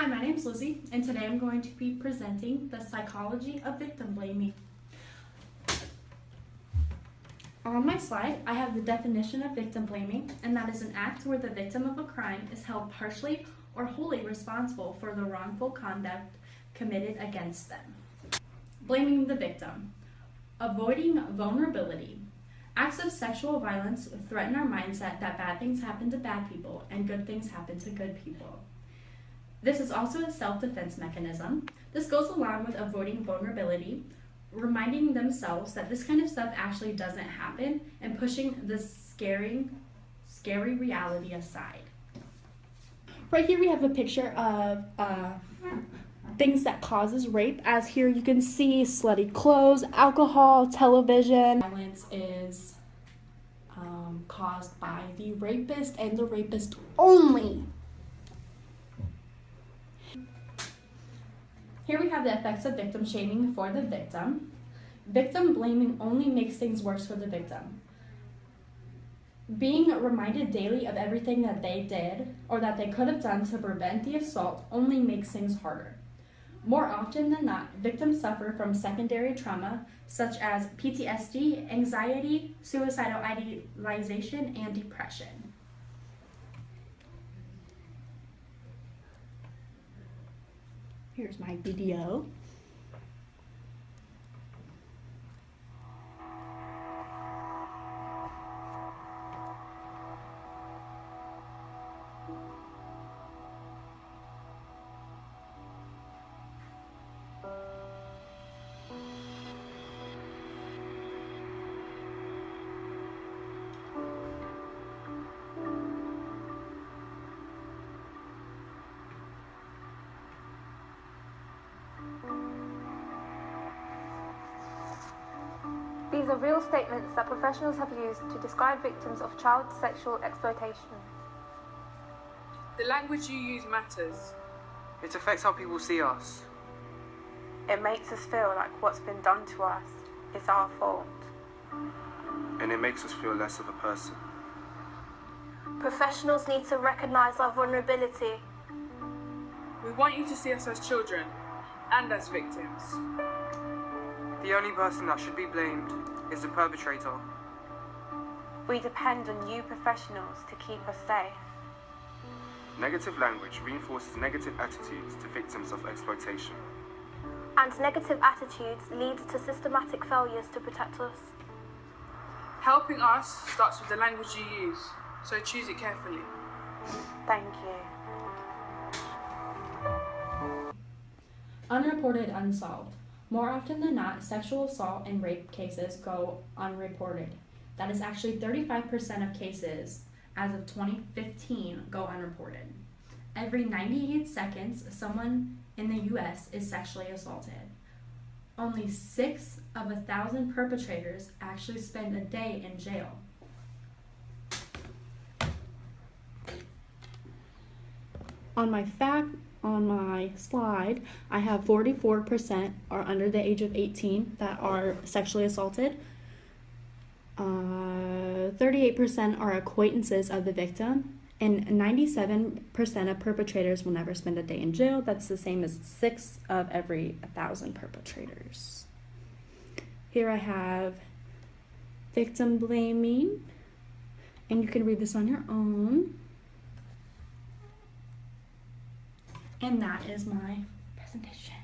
my name's Lizzie, and today I'm going to be presenting the psychology of victim blaming. On my slide, I have the definition of victim blaming, and that is an act where the victim of a crime is held partially or wholly responsible for the wrongful conduct committed against them. Blaming the victim. Avoiding vulnerability. Acts of sexual violence threaten our mindset that bad things happen to bad people and good things happen to good people. This is also a self-defense mechanism. This goes along with avoiding vulnerability, reminding themselves that this kind of stuff actually doesn't happen, and pushing this scary reality aside. Right here we have a picture of things that causes rape. As here you can see slutty clothes, alcohol, television. Violence is caused by the rapist and the rapist only. Here we have the effects of victim shaming for the victim. Victim blaming only makes things worse for the victim. Being reminded daily of everything that they did or that they could have done to prevent the assault only makes things harder. More often than not, victims suffer from secondary trauma such as PTSD, anxiety, suicidal idealization, and depression. Here's my video. These are real statements that professionals have used to describe victims of child sexual exploitation. The language you use matters. It affects how people see us. It makes us feel like what's been done to us is our fault. And it makes us feel less of a person. Professionals need to recognise our vulnerability. We want you to see us as children and as victims. The only person that should be blamed is the perpetrator. We depend on you professionals to keep us safe. Negative language reinforces negative attitudes to victims of exploitation. And negative attitudes lead to systematic failures to protect us. Helping us starts with the language you use, so choose it carefully. Thank you. Unreported, unsolved. More often than not, sexual assault and rape cases go unreported. That is actually 35% of cases as of 2015 go unreported. Every 98 seconds, someone in the US is sexually assaulted. Only 6 of 1,000 perpetrators actually spend a day in jail. On my slide, I have 44% are under the age of 18 that are sexually assaulted. 38% are acquaintances of the victim, and 97% of perpetrators will never spend a day in jail. That's the same as 6 of every 1,000 perpetrators. Here I have victim blaming, and you can read this on your own. And that is my presentation.